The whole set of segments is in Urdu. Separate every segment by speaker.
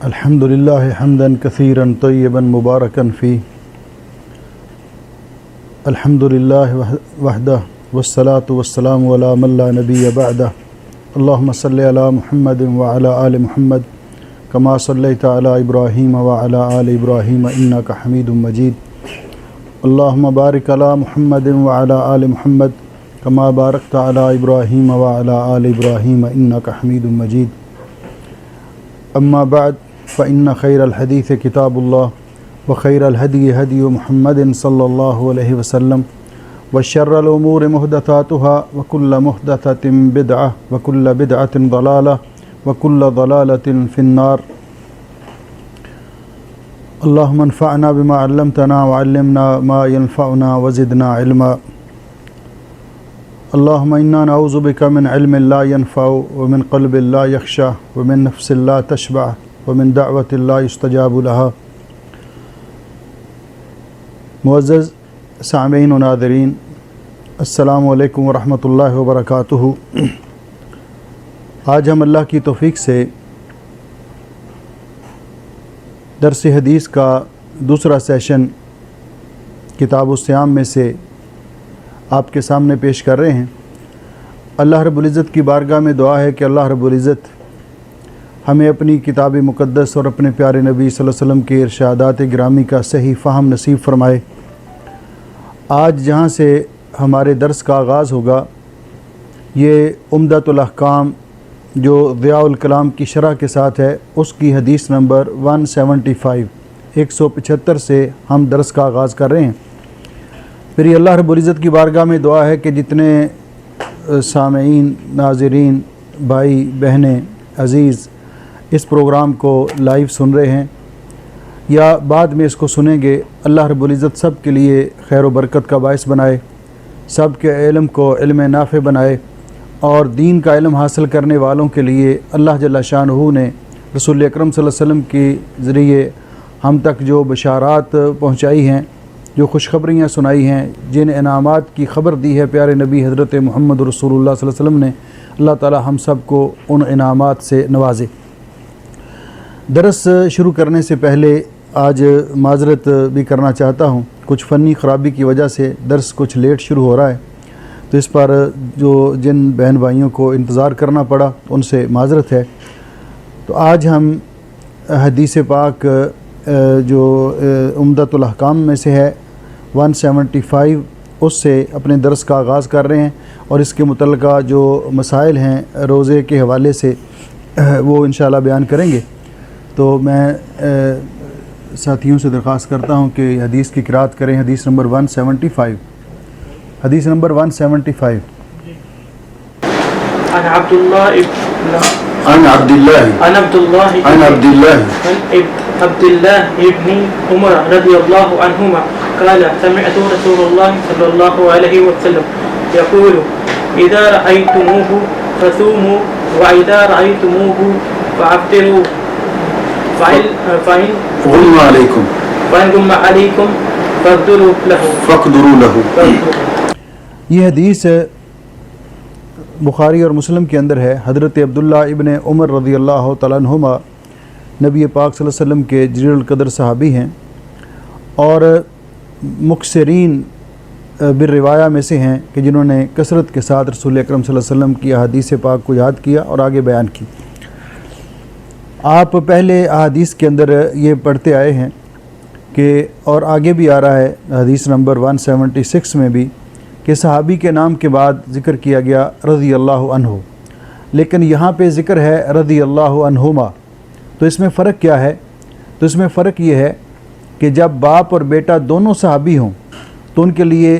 Speaker 1: الحمد لله حمدا كثيرا طيبا مباركا فيه. الحمد لله وحده والصلاة والسلام على من لا نبي بعده. اللهم صل على محمد وعلى آل محمد كما صليت على إبراهيم وعلى آل إبراهيم إنك حميد مجيد. اللهم بارك على محمد وعلى آل محمد كما باركت على إبراهيم وعلى آل إبراهيم إنك حميد مجيد. أما بعد فإن خير الحديث كتاب الله وخير الهدي هدي محمد صلى الله عليه وسلم وشر الأمور محدثاتها وكل محدثة بدعة وكل بدعة ضلالة وكل ضلالة في النار. اللهم انفعنا بما علمتنا وعلمنا ما ينفعنا وزدنا علما. اللهم إنا نعوذ بك من علم لا ينفع ومن قلب لا يخشع ومن نفس لا تشبع ومن دعوة لا يستجاب لها. معزز سامعین و ناظرین، السلام علیکم ورحمۃ اللہ وبرکاتہ. آج ہم اللہ کی توفیق سے درس حدیث کا دوسرا سیشن کتاب الصیام میں سے آپ کے سامنے پیش کر رہے ہیں. اللہ رب العزت کی بارگاہ میں دعا ہے کہ اللہ رب العزت ہمیں اپنی کتاب مقدس اور اپنے پیارے نبی صلی اللہ علیہ وسلم کے ارشادات گرامی کا صحیح فہم نصیب فرمائے. آج جہاں سے ہمارے درس کا آغاز ہوگا یہ عمدۃ الاحکام جو ضیاء الکلام کی شرح کے ساتھ ہے، اس کی حدیث نمبر 175 سے ہم درس کا آغاز کر رہے ہیں. پھر یہ اللہ رب العزت کی بارگاہ میں دعا ہے کہ جتنے سامعین، ناظرین، بھائی بہنیں عزیز اس پروگرام کو لائیو سن رہے ہیں یا بعد میں اس کو سنیں گے، اللہ رب العزت سب کے لیے خیر و برکت کا باعث بنائے، سب کے علم کو علم نافع بنائے، اور دین کا علم حاصل کرنے والوں کے لیے اللہ جل شانہ نے رسول اکرم صلی اللہ علیہ وسلم کے ذریعے ہم تک جو بشارات پہنچائی ہیں، جو خوشخبریاں سنائی ہیں، جن انعامات کی خبر دی ہے پیارے نبی حضرت محمد رسول اللہ صلی اللہ علیہ وسلم نے، اللہ تعالی ہم سب کو ان انعامات سے نوازے. درس شروع کرنے سے پہلے آج معذرت بھی کرنا چاہتا ہوں، کچھ فنی خرابی کی وجہ سے درس کچھ لیٹ شروع ہو رہا ہے، تو اس پر جو جن بہن بھائیوں کو انتظار کرنا پڑا ان سے معذرت ہے. تو آج ہم حدیث پاک جو عمدۃ الاحکام میں سے ہے 175 اس سے اپنے درس کا آغاز کر رہے ہیں، اور اس کے متعلقہ جو مسائل ہیں روزے کے حوالے سے وہ انشاءاللہ بیان کریں گے. تو میں ساتھیوں سے درخواست کرتا ہوں کہ حدیث کی قرأت کریں. حدیث نمبر 175. حدیث نمبر 175.
Speaker 2: عن عبد الله ابن عمر رضي الله عنهما قال سمعت رسول الله صلى الله عليه وسلم يقول إذا رأيتموه فصوموا وإذا رأيتموه فأفطروا فإن غم عليكم فاقدروا له.
Speaker 1: یہ حدیث بخاری اور مسلم کے اندر ہے. حضرت عبداللہ ابن عمر رضی اللہ تعالیٰ عنہما نبی پاک صلی اللہ علیہ وسلم کے جلیل القدر صحابی ہیں اور مکثرین بالروایہ میں سے ہیں کہ جنہوں نے کثرت کے ساتھ رسول اکرم صلی اللہ علیہ وسلم کی احادیث پاک کو یاد کیا اور آگے بیان کی. آپ پہلے احادیث کے اندر یہ پڑھتے آئے ہیں کہ، اور آگے بھی آ رہا ہے حدیث نمبر 176 میں بھی، کہ صحابی کے نام کے بعد ذکر کیا گیا رضی اللہ عنہ، لیکن یہاں پہ ذکر ہے رضی اللہ عنہما. تو اس میں فرق کیا ہے؟ تو اس میں فرق یہ ہے کہ جب باپ اور بیٹا دونوں صحابی ہوں تو ان کے لیے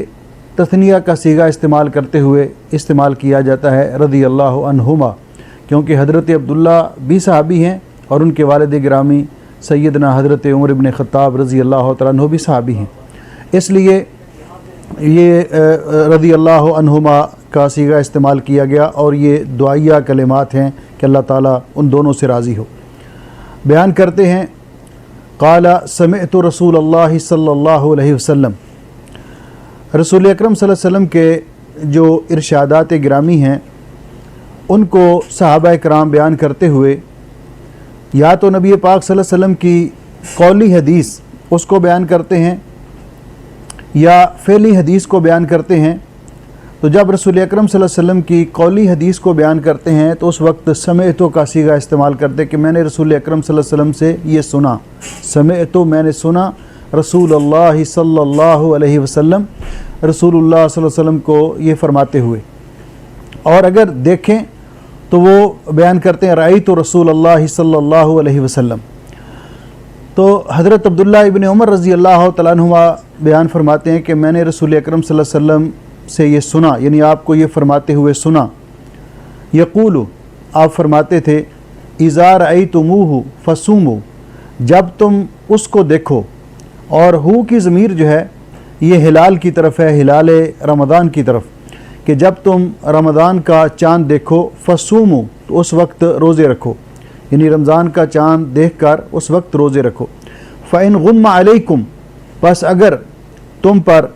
Speaker 1: تثنیہ کا صیغہ استعمال کرتے ہوئے استعمال کیا جاتا ہے رضی اللہ عنہما، کیونکہ حضرت عبداللہ بھی صحابی ہیں اور ان کے والد گرامی سیدنا حضرت عمر بن خطاب رضی اللہ تعالیٰ عنہ بھی صحابی ہیں. اس لیے یہ رضی اللہ عنہما کا صیغہ استعمال کیا گیا، اور یہ دعائیہ کلمات ہیں کہ اللہ تعالیٰ ان دونوں سے راضی ہو. بیان کرتے ہیں قال سمعت رسول اللہ صلی اللہ علیہ وسلم. رسول اکرم صلی اللہ علیہ وسلم کے جو ارشادات گرامی ہیں ان کو صحابہ کرام بیان کرتے ہوئے یا تو نبی پاک صلی اللہ علیہ وسلم کی قولی حدیث اس کو بیان کرتے ہیں یا فعلی حدیث کو بیان کرتے ہیں. تو جب رسول اکرم صلی اللہ علیہ وسلم کی قولی حدیث کو بیان کرتے ہیں تو اس وقت سمعتو کا صیغہ استعمال کرتے کہ میں نے رسول اکرم صلی اللہ علیہ وسلم سے یہ سنا. سمعتو میں نے سنا رسول اللہ صلی اللہ علیہ وسلم رسول اللہ صلی اللہ علیہ وسلم کو یہ فرماتے ہوئے. اور اگر دیکھیں تو وہ بیان کرتے ہیں رأیت رسول اللہ صلی اللہ علیہ وسلم. تو حضرت عبداللہ ابن عمر رضی اللہ تعالیٰ عنہما بیان فرماتے ہیں کہ میں نے رسول اکرم صلی اللہ علیہ وسلم سے یہ سنا، یعنی آپ کو یہ فرماتے ہوئے سنا. یقول آپ فرماتے تھے اذا رأیتموہ فصوموا، جب تم اس کو دیکھو. اور ہو کی ضمیر جو ہے یہ ہلال کی طرف ہے، ہلال رمضان کی طرف، کہ جب تم رمضان کا چاند دیکھو فصوموا تو اس وقت روزے رکھو، یعنی رمضان کا چاند دیکھ کر اس وقت روزے رکھو. فَإِنْ غُمَّ عَلَيْكُمْ، پس اگر تم پر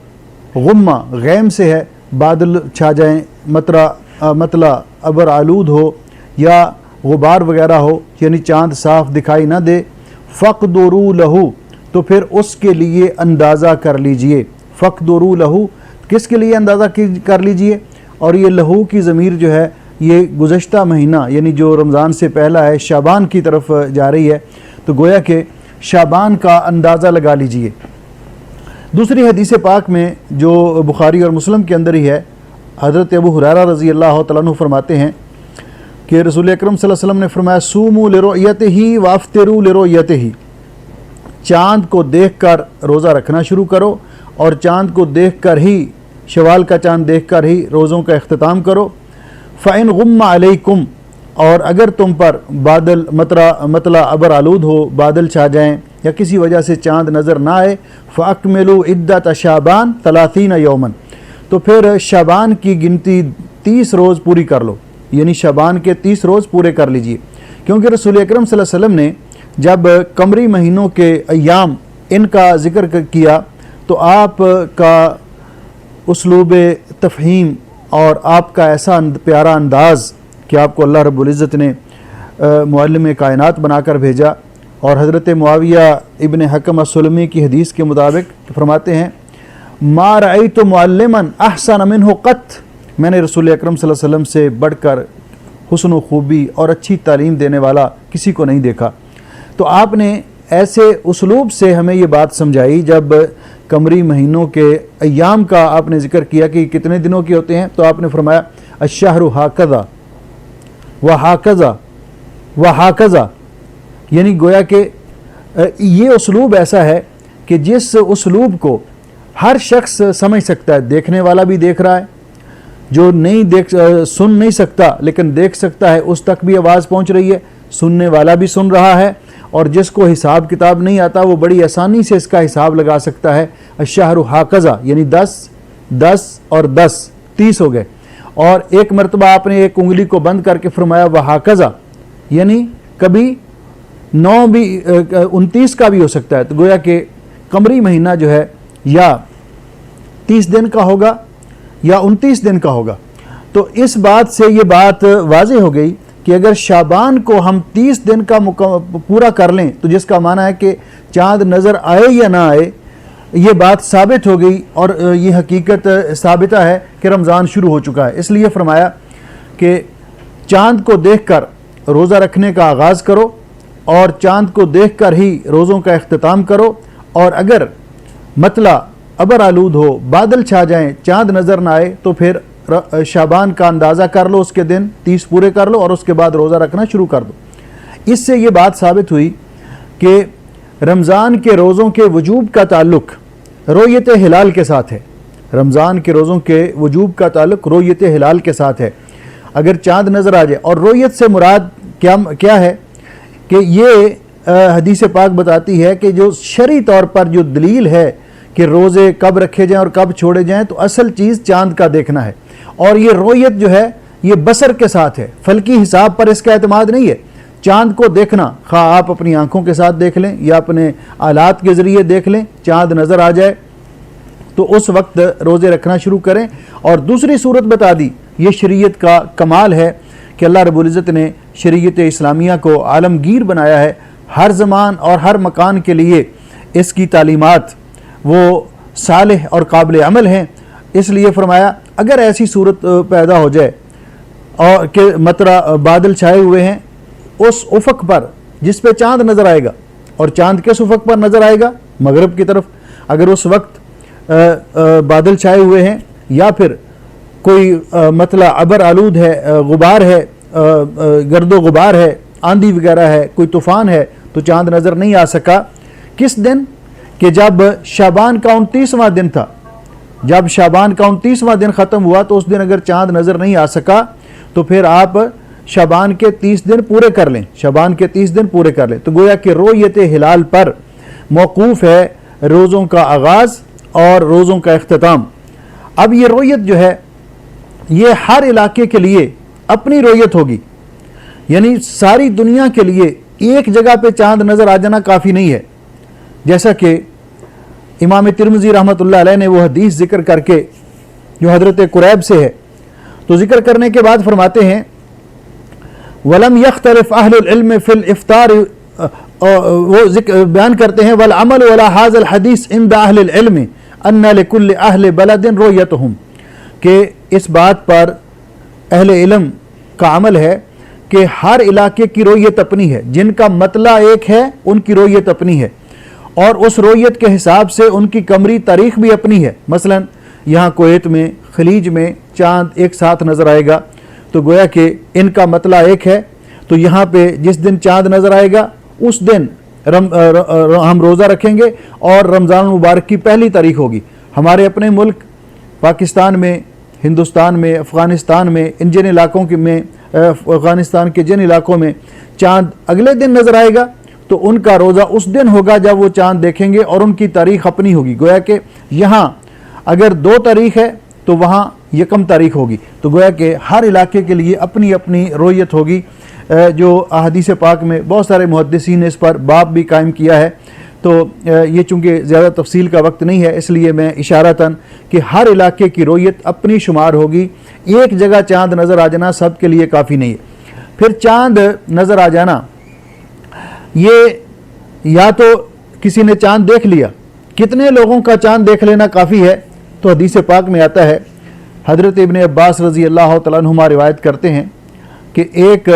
Speaker 1: غمہ غیم سے ہے، بادل چھا جائیں، مطلع ابر آلود ہو یا غبار وغیرہ ہو، یعنی چاند صاف دکھائی نہ دے، فَقْدُرُوا لَهُ، تو پھر اس کے لیے اندازہ کر لیجئے. فَقْدُرُوا لَهُ، کس کے لیے اندازہ کر لیجئے؟ اور یہ لہو کی ضمیر جو ہے یہ گزشتہ مہینہ یعنی جو رمضان سے پہلا ہے شعبان کی طرف جا رہی ہے، تو گویا کہ شعبان کا اندازہ لگا لیجئے. دوسری حدیث پاک میں جو بخاری اور مسلم کے اندر ہی ہے، حضرت ابو ہریرہ رضی اللہ تعالیٰ عنہ فرماتے ہیں کہ رسول اکرم صلی اللہ علیہ وسلم نے فرمایا صوموا لرؤیتہ وافطروا لرؤیتہ، چاند کو دیکھ کر روزہ رکھنا شروع کرو اور چاند کو دیکھ کر ہی، شوال کا چاند دیکھ کر ہی روزوں کا اختتام کرو. فَإِنْ غُمَّ عَلَيْكُمْ، اور اگر تم پر بادل مطلع ابر آلود ہو، بادل چھا جائیں یا کسی وجہ سے چاند نظر نہ آئے، فَأَكْمِلُوا عِدَّةَ شَعْبَانَ 30 يَوْمًا، تو پھر شعبان کی گنتی 30 روز پوری کر لو، یعنی شعبان کے 30 روز پورے کر لیجئے. کیونکہ رسول اکرم صلی اللہ علیہ وسلم نے جب قمری مہینوں کے ایام ان کا ذکر کیا تو آپ کا اسلوب تفہیم اور آپ کا ایسا پیارا انداز کہ آپ کو اللہ رب العزت نے معلم کائنات بنا کر بھیجا. اور حضرت معاویہ ابن حکم السلمی کی حدیث کے مطابق فرماتے ہیں ما رأیت معلما احسن منہ قط، میں نے رسول اکرم صلی اللہ علیہ وسلم سے بڑھ کر حسن و خوبی اور اچھی تعلیم دینے والا کسی کو نہیں دیکھا. تو آپ نے ایسے اسلوب سے ہمیں یہ بات سمجھائی. جب قمری مہینوں کے ایام کا آپ نے ذکر کیا کہ کتنے دنوں کے ہوتے ہیں، تو آپ نے فرمایا الشہر ہاکذا وہاکذا وہاکذا، یعنی گویا کہ یہ اسلوب ایسا ہے کہ جس اسلوب کو ہر شخص سمجھ سکتا ہے. دیکھنے والا بھی دیکھ رہا ہے، جو سن نہیں سکتا لیکن دیکھ سکتا ہے اس تک بھی آواز پہنچ رہی ہے، سننے والا بھی سن رہا ہے، اور جس کو حساب کتاب نہیں آتا وہ بڑی آسانی سے اس کا حساب لگا سکتا ہے. الشہر ہاکذا، یعنی 10 اور 10 30 ہو گئے. اور ایک مرتبہ آپ نے ایک انگلی کو بند کر کے فرمایا وہاکذا، یعنی کبھی 9 بھی 29 کا بھی ہو سکتا ہے. تو گویا کہ قمری مہینہ جو ہے یا 30 دن کا ہوگا یا 29 دن کا ہوگا. تو اس بات سے یہ بات واضح ہو گئی کہ اگر شعبان کو ہم 30 دن کا پورا کر لیں تو جس کا معنی ہے کہ چاند نظر آئے یا نہ آئے، یہ بات ثابت ہو گئی اور یہ حقیقت ثابتہ ہے کہ رمضان شروع ہو چکا ہے. اس لیے فرمایا کہ چاند کو دیکھ کر روزہ رکھنے کا آغاز کرو اور چاند کو دیکھ کر ہی روزوں کا اختتام کرو. اور اگر مطلع ابر آلود ہو، بادل چھا جائیں، چاند نظر نہ آئے، تو پھر شعبان کا اندازہ کر لو، اس کے دن 30 پورے کر لو اور اس کے بعد روزہ رکھنا شروع کر دو. اس سے یہ بات ثابت ہوئی کہ رمضان کے روزوں کے وجوب کا تعلق رؤیت ہلال کے ساتھ ہے. رمضان کے روزوں کے وجوب کا تعلق رؤیت ہلال کے ساتھ ہے. اگر چاند نظر آ جائے، اور رؤیت سے مراد کیا ہے کہ یہ حدیث پاک بتاتی ہے کہ جو شرعی طور پر جو دلیل ہے کہ روزے کب رکھے جائیں اور کب چھوڑے جائیں، تو اصل چیز چاند کا دیکھنا ہے. اور یہ رؤیت جو ہے یہ بصر کے ساتھ ہے، فلکی حساب پر اس کا اعتماد نہیں ہے. چاند کو دیکھنا، خواہ آپ اپنی آنکھوں کے ساتھ دیکھ لیں یا اپنے آلات کے ذریعے دیکھ لیں، چاند نظر آ جائے تو اس وقت روزے رکھنا شروع کریں. اور دوسری صورت بتا دی، یہ شریعت کا کمال ہے کہ اللہ رب العزت نے شریعت اسلامیہ کو عالمگیر بنایا ہے، ہر زمان اور ہر مکان کے لیے اس کی تعلیمات وہ صالح اور قابل عمل ہیں۔ اس لیے فرمایا اگر ایسی صورت پیدا ہو جائے اور کہ بادل چھائے ہوئے ہیں اس افق پر جس پہ چاند نظر آئے گا، اور چاند کس افق پر نظر آئے گا؟ مغرب کی طرف۔ اگر اس وقت بادل چھائے ہوئے ہیں یا پھر کوئی عبر آلود ہے، غبار ہے، گرد و غبار ہے، آندھی وغیرہ ہے، کوئی طوفان ہے، تو چاند نظر نہیں آ سکا۔ کس دن؟ کہ جب شعبان کا 29واں دن تھا، جب شعبان کا 29واں دن ختم ہوا تو اس دن اگر چاند نظر نہیں آ سکا تو پھر آپ شعبان کے 30 دن پورے کر لیں، شعبان کے 30 دن پورے کر لیں۔ تو گویا کہ رؤیت ہلال پر موقوف ہے روزوں کا آغاز اور روزوں کا اختتام۔ اب یہ رؤیت جو ہے یہ ہر علاقے کے لیے اپنی رؤیت ہوگی، یعنی ساری دنیا کے لیے ایک جگہ پہ چاند نظر آ جانا کافی نہیں ہے۔ جیسا کہ امام ترمذی رحمۃ اللہ علیہ نے وہ حدیث ذکر کر کے جو حضرت قریب سے ہے تو ذکر کرنے کے بعد فرماتے ہیں وَلَمْ يَخْتَلِفْ أَهْلُ الْعِلْمِ فِي الْإِفْطَارِ، وہ بیان کرتے ہیں وَالْعَمَلُ عَلَى هَذَا الْحَدِيثِ عِنْدَ أَهْلِ الْعِلْمِ أَنَّ لِكُلِّ أَهْلِ بَلَدٍ رُؤْيَتُهُمْ، کہ اس بات پر اہل علم کا عمل ہے کہ ہر علاقے کی رؤیت اپنی ہے، جن کا مطلع ایک ہے ان کی رؤیت اپنی ہے، اور اس رؤیت کے حساب سے ان کی قمری تاریخ بھی اپنی ہے۔ مثلا یہاں کویت میں خلیج میں چاند ایک ساتھ نظر آئے گا تو گویا کہ ان کا مطلع ایک ہے، تو یہاں پہ جس دن چاند نظر آئے گا اس دن ہم روزہ رکھیں گے اور رمضان المبارک کی پہلی تاریخ ہوگی۔ ہمارے اپنے ملک پاکستان میں، ہندوستان میں، افغانستان میں، ان جن علاقوں میں افغانستان کے جن علاقوں میں چاند اگلے دن نظر آئے گا تو ان کا روزہ اس دن ہوگا جب وہ چاند دیکھیں گے اور ان کی تاریخ اپنی ہوگی۔ گویا کہ یہاں اگر 2 تاریخ ہے تو وہاں یکم تاریخ ہوگی، تو گویا کہ ہر علاقے کے لیے اپنی اپنی رؤیت ہوگی۔ جو احادیث پاک میں بہت سارے محدثین نے اس پر باب بھی قائم کیا ہے، تو یہ چونکہ زیادہ تفصیل کا وقت نہیں ہے اس لیے میں اشارتاً کہ ہر علاقے کی رؤیت اپنی شمار ہوگی، ایک جگہ چاند نظر آ جانا سب کے لیے کافی نہیں ہے۔ پھر چاند نظر آ جانا، یہ یا تو کسی نے چاند دیکھ لیا، کتنے لوگوں کا چاند دیکھ لینا کافی ہے؟ تو حدیث پاک میں آتا ہے، حضرت ابن عباس رضی اللہ تعالیٰ عنہما روایت کرتے ہیں کہ ایک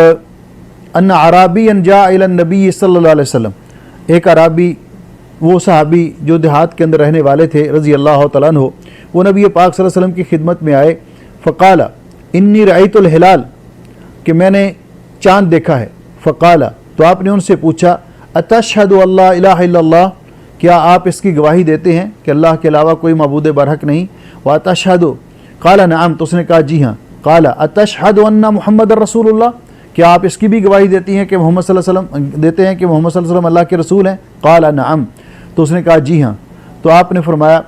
Speaker 1: ان عرابی جاء الی النبی صلی اللہ علیہ وسلم، ایک عرابی، وہ صحابی جو دیہات کے اندر رہنے والے تھے رضی اللہ تعالیٰ عنہ، وہ نبی پاک صلی اللہ علیہ وسلم کی خدمت میں آئے، فقال انی رأیت الہلال، کہ میں نے چاند دیکھا ہے۔ فقال، تو آپ نے ان سے پوچھا اتشہد اللہ الہ الا اللہ، کیا آپ اس کی گواہی دیتے ہیں کہ اللہ کے علاوہ کوئی معبود برحق نہیں؟ واتشہد، قال نعم، تو اس نے کہا جی ہاں۔ قال اتشہد ان محمد رسول اللہ، کیا آپ اس کی بھی گواہی دیتی ہیں کہ محمد صلی اللہ علیہ وسلم دیتے ہیں کہ محمد صلی اللہ علیہ وسلم اللہ کے رسول ہیں؟ قال نعم، تو اس نے کہا جی ہاں۔ تو آپ نے فرمایا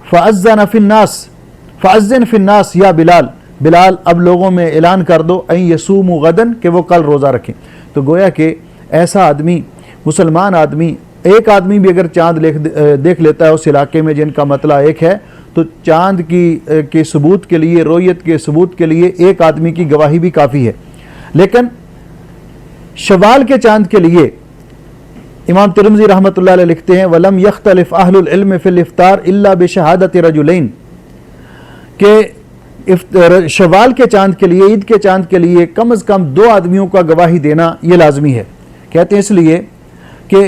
Speaker 1: فأذن فی الناس، فأذن فی الناس یا بلال، بلال اب لوگوں میں اعلان کر دو ان یصوموا غدن، کہ وہ کل روزہ رکھیں۔ تو گویا کہ ایسا آدمی، مسلمان آدمی، ایک آدمی بھی اگر چاند دیکھ لیتا ہے اس علاقے میں جن کا مطلع ایک ہے، تو چاند کے ثبوت کے لیے، رؤیت کے ثبوت کے لیے ایک آدمی کی گواہی بھی کافی ہے۔ لیکن شوال کے چاند کے لیے امام ترمذی رحمۃ اللہ علیہ لکھتے ہیں وَلَمْ يَخْتَلِفْ أَهْلُ الْعِلْمِ فِي الْإِفْطَارِ إِلَّا بِشَهَادَةِ رَجُلَيْنِ، کہ شوال کے چاند کے لیے، عید کے چاند کے لیے کم از کم 2 آدمیوں کا گواہی دینا یہ لازمی ہے۔ کہتے ہیں اس لیے کہ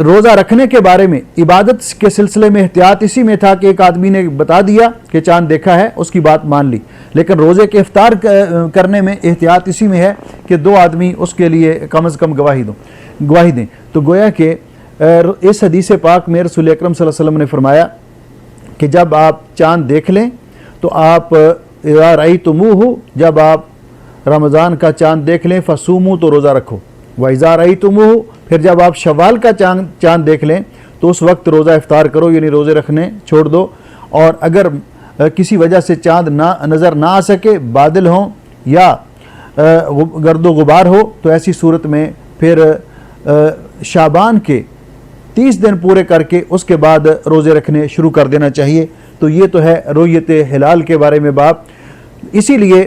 Speaker 1: روزہ رکھنے کے بارے میں عبادت کے سلسلے میں احتیاط اسی میں تھا کہ ایک آدمی نے بتا دیا کہ چاند دیکھا ہے، اس کی بات مان لی، لیکن روزے کے افطار کرنے میں احتیاط اسی میں ہے کہ 2 آدمی اس کے لیے کم از کم گواہی دیں۔ تو گویا کہ اس حدیث پاک میں رسول اکرم صلی اللہ علیہ وسلم نے فرمایا کہ جب آپ چاند دیکھ لیں تو آپ اذا رأیتموہ، جب آپ رمضان کا چاند دیکھ لیں فصوموا، تو روزہ رکھو، وَإِذَا رَأَيْتُمُوهُ، پھر جب آپ شوال کا چاند دیکھ لیں تو اس وقت روزہ افطار کرو، یعنی روزے رکھنے چھوڑ دو۔ اور اگر کسی وجہ سے چاند نظر نہ آ سکے، بادل ہوں یا گرد و غبار ہو، تو ایسی صورت میں پھر شعبان کے 30 دن پورے کر کے اس کے بعد روزے رکھنے شروع کر دینا چاہیے۔ تو یہ تو ہے رؤیت ہلال کے بارے میں باب۔ اسی لیے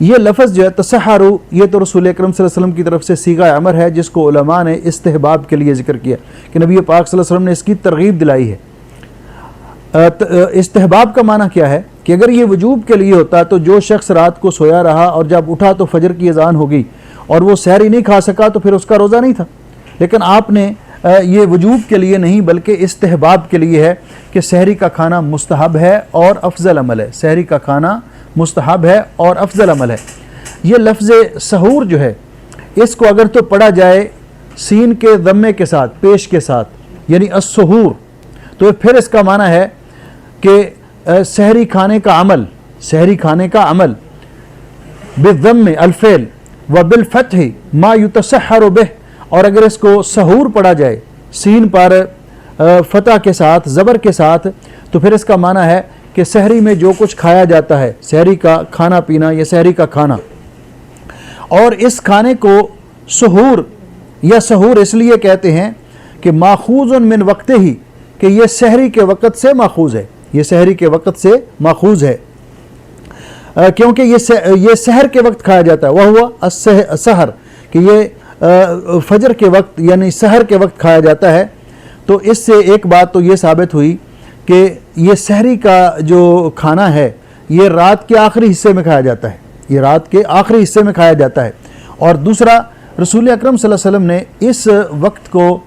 Speaker 1: یہ لفظ جو ہے تسحروا، یہ تو رسول اکرم صلی اللہ علیہ وسلم کی طرف سے صیغہ امر ہے، جس کو علماء نے استحباب کے لیے ذکر کیا کہ نبی پاک صلی اللہ علیہ وسلم نے اس کی ترغیب دلائی ہے۔ استحباب کا معنی کیا ہے کہ اگر یہ وجوب کے لیے ہوتا تو جو شخص رات کو سویا رہا اور جب اٹھا تو فجر کی اذان ہو گئی اور وہ سحری نہیں کھا سکا تو پھر اس کا روزہ نہیں تھا، لیکن آپ نے یہ وجوب کے لیے نہیں بلکہ استحباب کے لیے ہے کہ سحری کا کھانا مستحب ہے اور افضل عمل ہے، سحری کا کھانا مستحب ہے اور افضل عمل ہے۔ یہ لفظ سحور جو ہے اس کو اگر تو پڑھا جائے سین کے ضمے کے ساتھ، پیش کے ساتھ، یعنی السحور، تو پھر اس کا معنی ہے کہ سحری کھانے کا عمل، سحری کھانے کا عمل بالضم الفعل وبالفتح ما یتسحر به، اور اگر اس کو سحور پڑھا جائے سین پر فتح کے ساتھ، زبر کے ساتھ، تو پھر اس کا معنی ہے کہ سحری میں جو کچھ کھایا جاتا ہے، سحری کا کھانا پینا یا سحری کا کھانا۔ اور اس کھانے کو سحور یا سحور اس لیے کہتے ہیں کہ ماخوذ من وقت ہی، کہ یہ سحری کے وقت سے ماخوذ ہے، یہ سحری کے وقت سے ماخوذ ہے، کیونکہ یہ سحر کے وقت کھایا جاتا ہے، وہ ہوا السحر، کہ یہ فجر کے وقت یعنی سحر کے وقت کھایا جاتا ہے۔ تو اس سے ایک بات تو یہ ثابت ہوئی کہ یہ سحری کا جو کھانا ہے یہ رات کے آخری حصے میں کھایا جاتا ہے، یہ رات کے آخری حصے میں کھایا جاتا ہے۔ اور دوسرا، رسول اکرم صلی اللہ علیہ وسلم نے اس وقت کو،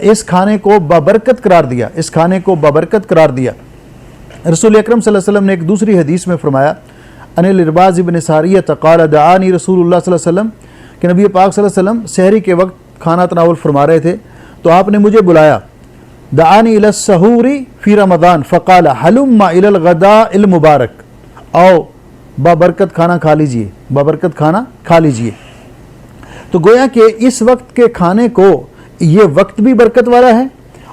Speaker 1: اس کھانے کو بابرکت قرار دیا، اس کھانے کو بابرکت قرار دیا۔ رسول اکرم صلی اللہ علیہ وسلم نے ایک دوسری حدیث میں فرمایا، ان الارباز بن ساریہ قال دعانی رسول اللہ صلی اللہ علیہ وسلم، کہ نبی پاک صلی اللہ علیہ وسلم سحری کے وقت کھانا تناول فرما رہے تھے تو آپ نے مجھے بلایا، دعانی الی السحور فی رمضان فقال حلم الی الغداء المبارک، آؤ بابرکت کھانا کھا لیجئے، بابرکت کھانا کھا لیجئے۔ تو گویا کہ اس وقت کے کھانے کو، یہ وقت بھی برکت والا ہے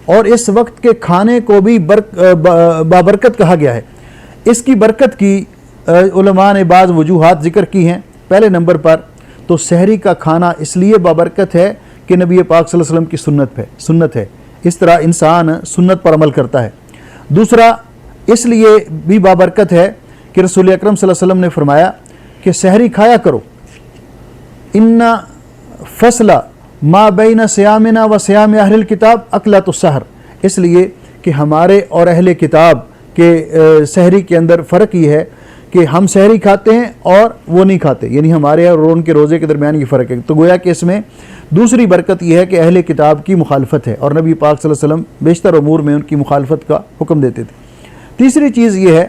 Speaker 1: اور اس وقت کے کھانے کو بھی بابرکت کہا گیا ہے۔ اس کی برکت کی علماء نے بعض وجوہات ذکر کی ہیں۔ پہلے نمبر پر تو سحری کا کھانا اس لیے بابرکت ہے کہ نبی پاک صلی اللہ علیہ وسلم کی سنت ہے، اس طرح انسان سنت پر عمل کرتا ہے۔ دوسرا، اس لیے بھی بابرکت ہے کہ رسول اکرم صلی اللہ علیہ وسلم نے فرمایا کہ سحری کھایا کرو، ان فصل ما بین صیامنا و صیام اہل الکتاب اکلۃ السحر، اس لیے کہ ہمارے اور اہل کتاب کے سحری کے اندر فرق یہ ہے کہ ہم سحری کھاتے ہیں اور وہ نہیں کھاتے، یعنی ہمارے اور ان کے روزے کے درمیان یہ فرق ہے۔ تو گویا کہ اس میں دوسری برکت یہ ہے کہ اہل کتاب کی مخالفت ہے اور نبی پاک صلی اللہ علیہ وسلم بیشتر امور میں ان کی مخالفت کا حکم دیتے تھے۔ تیسری چیز یہ ہے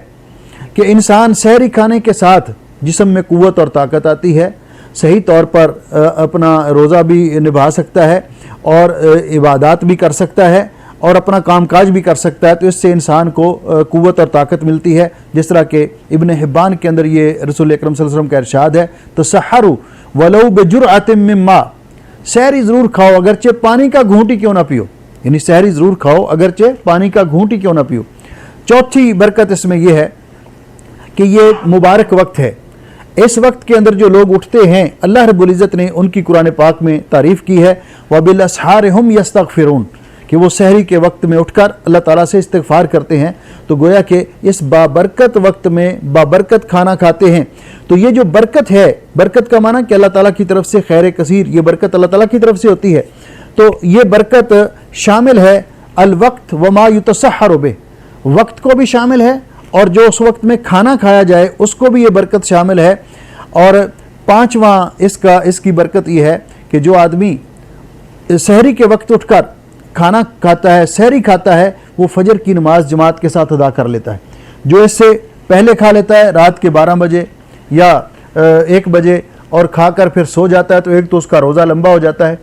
Speaker 1: کہ انسان سحری کھانے کے ساتھ جسم میں قوت اور طاقت آتی ہے، صحیح طور پر اپنا روزہ بھی نبھا سکتا ہے اور عبادات بھی کر سکتا ہے اور اپنا کام کاج بھی کر سکتا ہے، تو اس سے انسان کو قوت اور طاقت ملتی ہے، جس طرح کہ ابن حبان کے اندر یہ رسول اکرم صلی اللہ علیہ وسلم کا ارشاد ہے، تسحروا ولو بجرعۃ من ماء، سحری ضرور کھاؤ اگرچہ پانی کا گھونٹ ہی کیوں نہ پیو، یعنی سحری ضرور کھاؤ اگرچہ پانی کا گھونٹ ہی کیوں نہ پیو۔ چوتھی برکت اس میں یہ ہے کہ یہ مبارک وقت ہے، اس وقت کے اندر جو لوگ اٹھتے ہیں اللہ رب العزت نے ان کی قرآن پاک میں تعریف کی ہے، وبالاسحار هم یستغفرون، کہ وہ سحری کے وقت میں اٹھ کر اللہ تعالیٰ سے استغفار کرتے ہیں۔ تو گویا کہ اس بابرکت وقت میں بابرکت کھانا کھاتے ہیں۔ تو یہ جو برکت ہے، برکت کا معنی کہ اللہ تعالیٰ کی طرف سے خیر کثیر، یہ برکت اللہ تعالیٰ کی طرف سے ہوتی ہے۔ تو یہ برکت شامل ہے الوقت وما یتسحر بہ، وقت کو بھی شامل ہے اور جو اس وقت میں کھانا کھایا جائے اس کو بھی یہ برکت شامل ہے۔ اور پانچواں اس کی برکت یہ ہے کہ جو آدمی سحری کے وقت اٹھ کر کھانا کھاتا ہے، سحری کھاتا ہے، وہ فجر کی نماز جماعت کے ساتھ ادا کر لیتا ہے۔ جو اس سے پہلے کھا لیتا ہے رات کے 12 بجے یا 1 بجے اور کھا کر پھر سو جاتا ہے، تو ایک تو اس کا روزہ لمبا ہو جاتا ہے،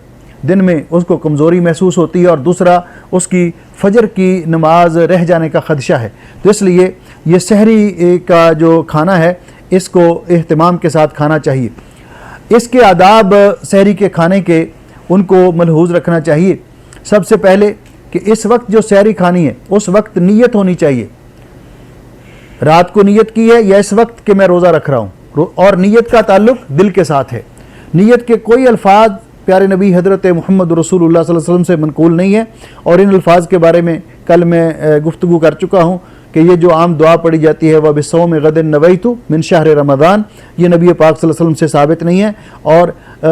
Speaker 1: دن میں اس کو کمزوری محسوس ہوتی ہے، اور دوسرا اس کی فجر کی نماز رہ جانے کا خدشہ ہے۔ تو اس لیے یہ سحری کا جو کھانا ہے اس کو اہتمام کے ساتھ کھانا چاہیے۔ اس کے آداب سحری کے کھانے کے ان کو ملحوظ رکھنا چاہیے۔ سب سے پہلے کہ اس وقت جو سحری کھانی ہے اس وقت نیت ہونی چاہیے، رات کو نیت کی ہے یا اس وقت کہ میں روزہ رکھ رہا ہوں، اور نیت کا تعلق دل کے ساتھ ہے۔ نیت کے کوئی الفاظ پیارے نبی حضرت محمد رسول اللہ صلی اللہ علیہ وسلم سے منقول نہیں ہے، اور ان الفاظ کے بارے میں کل میں گفتگو کر چکا ہوں کہ یہ جو عام دعا پڑھی جاتی ہے وہ بصوم غد نویتو من شہر رمضان، یہ نبی پاک صلی اللہ علیہ وسلم سے ثابت نہیں ہے اور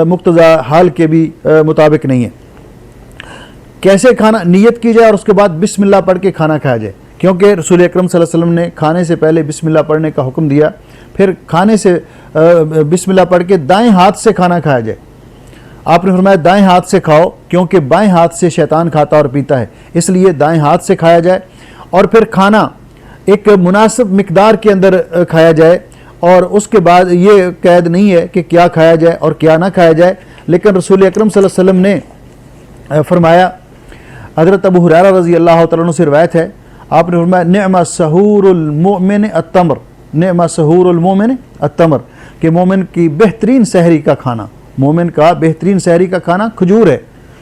Speaker 1: مقتضی حال کے بھی مطابق نہیں ہے۔ کیسے کھانا نیت کی جائے اور اس کے بعد بسم اللہ پڑھ کے کھانا کھایا جائے، کیونکہ رسول اکرم صلی اللہ علیہ وسلم نے کھانے سے پہلے بسم اللہ پڑھنے کا حکم دیا، پھر کھانے سے بسم اللہ پڑھ کے دائیں ہاتھ سے کھانا کھایا جائے۔ آپ نے فرمایا دائیں ہاتھ سے کھاؤ، کیونکہ بائیں ہاتھ سے شیطان کھاتا اور پیتا ہے، اس لیے دائیں ہاتھ سے کھایا جائے، اور پھر کھانا ایک مناسب مقدار کے اندر کھایا جائے، اور اس کے بعد یہ قید نہیں ہے کہ کیا کھایا جائے اور کیا نہ کھایا جائے، لیکن رسول اکرم صلی اللہ علیہ وسلم نے فرمایا، حضرت ابو ہریرہ رضی اللہ تعالیٰ عنہ سے روایت ہے، آپ نے فرمایا نعم سحور المؤمن التمر، نعم سحور المؤمن التمر، کہ مومن کی بہترین سحری کا کھانا، مومن کا بہترین سحری کا کھانا کھجور ہے،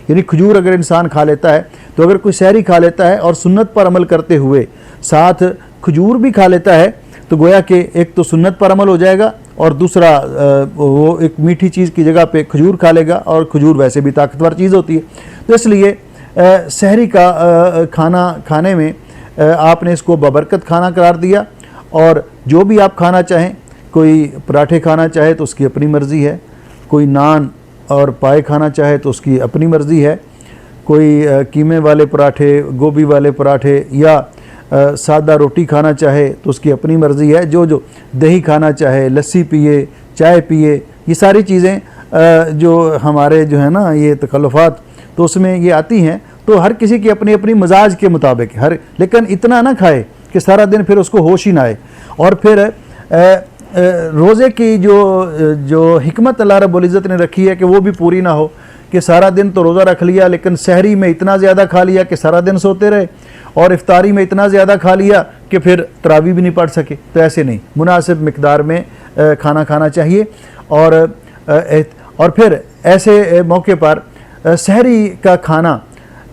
Speaker 1: یعنی کھجور اگر انسان کھا لیتا ہے تو اگر کوئی سحری کھا لیتا ہے اور سنت پر عمل کرتے ہوئے ساتھ کھجور بھی کھا لیتا ہے تو گویا کہ ایک تو سنت پر عمل ہو جائے گا، اور دوسرا وہ ایک میٹھی چیز کی جگہ پہ کھجور کھا لے گا، اور کھجور ویسے بھی طاقتور چیز ہوتی ہے، تو اس لیے سحری کا کھانا کھانے میں آپ نے اس کو ببرکت کھانا قرار دیا، اور جو بھی آپ کھانا چاہیں، کوئی پراٹھے کھانا چاہے تو اس کی اپنی مرضی ہے، کوئی نان اور پائے کھانا چاہے تو اس کی اپنی مرضی ہے، کوئی قیمے والے پراٹھے، گوبھی والے پراٹھے، یا سادہ روٹی کھانا چاہے تو اس کی اپنی مرضی ہے، جو دہی کھانا چاہے، لسی پیے، چائے پیے، یہ ساری چیزیں جو ہمارے جو ہے نا یہ تکلفات تو اس میں یہ آتی ہیں، تو ہر کسی کی اپنی اپنی مزاج کے مطابق لیکن اتنا نہ کھائے کہ سارا دن پھر اس کو ہوش ہی نہ آئے، اور پھر روزے کی جو حکمت اللہ رب العزت نے رکھی ہے کہ وہ بھی پوری نہ ہو، کہ سارا دن تو روزہ رکھ لیا لیکن سحری میں اتنا زیادہ کھا لیا کہ سارا دن سوتے رہے، اور افطاری میں اتنا زیادہ کھا لیا کہ پھر تراویح بھی نہیں پڑھ سکے، تو ایسے نہیں، مناسب مقدار میں کھانا کھانا چاہیے، اور پھر ایسے موقع پر سحری کا کھانا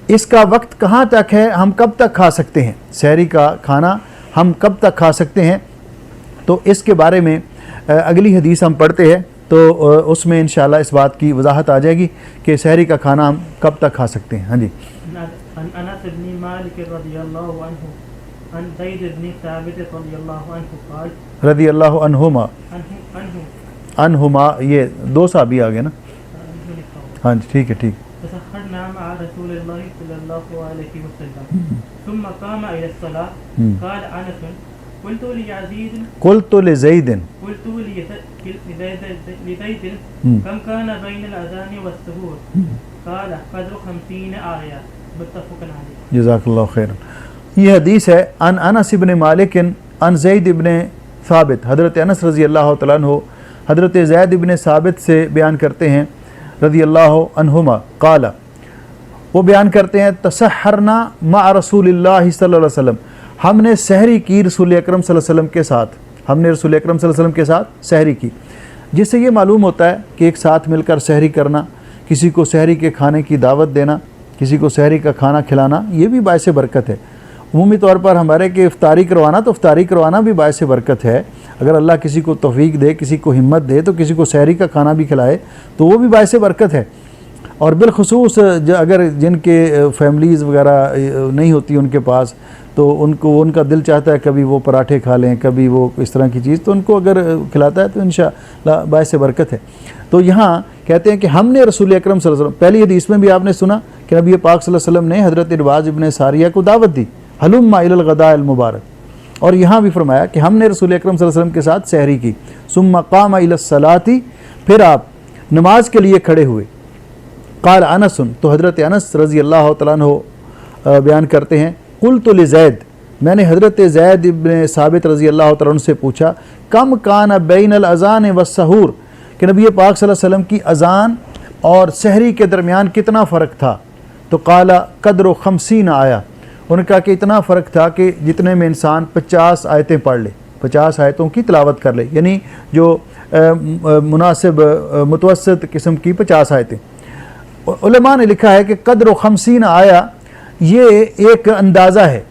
Speaker 1: اس کا وقت کہاں تک ہے، ہم کب تک کھا سکتے ہیں، سحری کا کھانا ہم کب تک کھا سکتے ہیں، تو اس کے بارے میں اگلی حدیث ہم پڑھتے ہیں تو اس میں انشاءاللہ اس بات کی وضاحت آ جائے گی کہ سحری کا کھانا ہم کب تک کھا سکتے ہیں۔ ہاں جی،
Speaker 2: عن انس بن مالک رضی اللہ عنہ عن زید بن ثابت رضی اللہ عنہ قال
Speaker 1: رضی اللہ عنہما، عنہما یہ دو صحابی آگے نا، ہاں جی ٹھیک ہے ٹھیک،
Speaker 2: تسحرنا مع رسول اللہ صلی اللہ علیہ وسلم ثم قام الى الصلاة قال انس قلت لزيد
Speaker 1: قلت لزید
Speaker 2: كم كان بين الاذان والسحور قال قدر 50 آیہ متفق علیہ۔
Speaker 1: جزاک اللہ خیرا۔ یہ حدیث ہے عن انس بن مالک عن زید بن ثابت، حضرت انس رضی اللہ تعالیٰ عنہ حضرت زید بن ثابت سے بیان کرتے ہیں رضی اللہ عنہما، قال وہ بیان کرتے ہیں تسحرنا مع رسول اللہ صلی اللہ علیہ وسلم، ہم نے سحری کی رسول اکرم صلی اللہ علیہ وسلم کے ساتھ، ہم نے رسول اکرم صلی اللہ علیہ وسلم کے ساتھ سحری کی، جس سے یہ معلوم ہوتا ہے کہ ایک ساتھ مل کر سحری کرنا، کسی کو سحری کے کھانے کی دعوت دینا، کسی کو سحری کا کھانا کھلانا، یہ بھی باعث برکت ہے۔ عمومی طور پر ہمارے کہ افطاری کروانا، تو افطاری کروانا بھی باعث برکت ہے، اگر اللہ کسی کو توفیق دے، کسی کو ہمت دے تو کسی کو سحری کا کھانا بھی کھلائے تو وہ بھی باعث برکت ہے، اور بالخصوص اگر جن کے فیملیز وغیرہ نہیں ہوتی ان کے پاس، تو ان کا دل چاہتا ہے کبھی وہ پراٹھے کھا لیں، کبھی وہ اس طرح کی چیز، تو ان کو اگر کھلاتا ہے تو انشاءاللہ باعث برکت ہے۔ تو یہاں کہتے ہیں کہ ہم نے رسول اکرم صلی اللہ علیہ وسلم، پہلی حدیث میں بھی آپ نے سنا کہ نبی پاک صلی اللہ علیہ وسلم نے حضرت ارباز ابن ساریہ کو دعوت دی، ہلم الی الغداء المبارک، اور یہاں بھی فرمایا کہ ہم نے رسول اکرم صلی اللہ علیہ وسلم کے ساتھ سحری کی، ثم قام الی الصلاۃ، پھر آپ نماز کے لیے کھڑے ہوئے، قال انس، تو حضرت انس رضی اللہ تعالیٰ عنہ بیان کرتے ہیں قلت لزید، میں نے حضرت زید ابن ثابت رضی اللہ تعالیٰ عنہ سے پوچھا کم کان بین الاذان والسحور، کہ نبی پاک صلی اللہ علیہ وسلم کی اذان اور سحری کے درمیان کتنا فرق تھا، تو قال قدر 50 آیہ، انہوں نے کہا کہ اتنا فرق تھا کہ جتنے میں انسان 50 آیتیں پڑھ لے، 50 آیتوں کی تلاوت کر لے، یعنی جو مناسب متوسط قسم کی 50 آیتیں۔ علماء نے لکھا ہے کہ قدر 50 آیہ یہ ایک اندازہ ہے،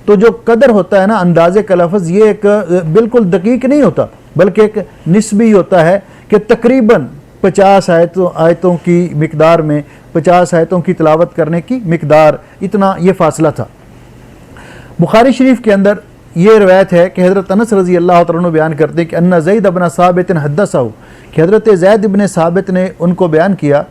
Speaker 1: تو جو قدر ہوتا ہے نا، اندازے کا لفظ، یہ ایک بالکل دقیق نہیں ہوتا بلکہ ایک نسبی ہوتا ہے، کہ تقریباً 50 آیتوں کی مقدار میں 50 آیتوں کی تلاوت کرنے کی مقدار، اتنا یہ فاصلہ تھا۔ بخاری شریف کے اندر یہ روایت ہے کہ حضرت انس رضی اللہ تعالیٰ عنہ بیان کرتے ہیں کہ ان زید بن ثابت حدثہ، کہ حضرت زید بن ثابت نے ان کو بیان کیا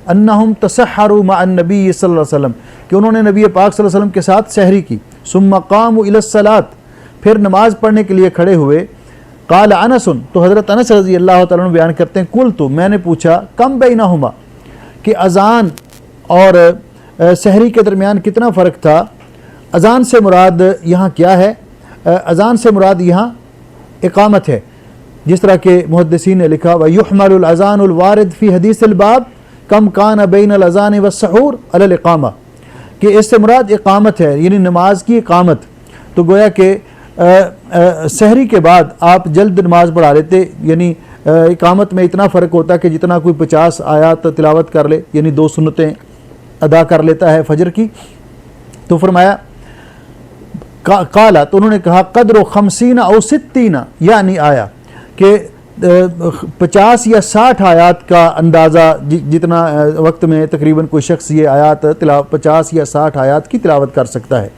Speaker 1: انہم تسحروا مع النبی صلی اللہ علیہ وسلم، کہ انہوں نے نبی پاک صلی اللہ علیہ وسلم کے ساتھ سحری کی، ثم قاموا الی الصلاۃ، پھر نماز پڑھنے کے لیے کھڑے ہوئے، قال انس، تو حضرت انس رضی اللہ تعالیٰ عنہ بیان کرتے ہیں قلت، میں نے پوچھا کم بینہما، کہ اذان اور سحری کے درمیان کتنا فرق تھا؟ اذان سے مراد یہاں کیا ہے؟ اذان سے مراد یہاں اقامت ہے، جس طرح کہ محدثین نے لکھا وَيُحْمَلُ الْأَذَانُ الْوَارِدْ فِي حدیث الباب کم کان بین الاذان والسحور علی الاقامہ، کہ اس سے مراد اقامت ہے، یعنی نماز کی اقامت۔ تو گویا کہ سحری کے بعد آپ جلد نماز پڑھا لیتے، یعنی اقامت میں اتنا فرق ہوتا ہے کہ جتنا کوئی 50 آیات تلاوت کر لے، یعنی 2 سنتیں ادا کر لیتا ہے فجر کی۔ تو فرمایا قالا، تو انہوں نے کہا قدر 50 او 60، یعنی آیا کہ 50 یا 60 آیات کا اندازہ، جتنا وقت میں تقریباً کوئی شخص یہ آیات 50 یا 60 آیات کی تلاوت کر سکتا ہے۔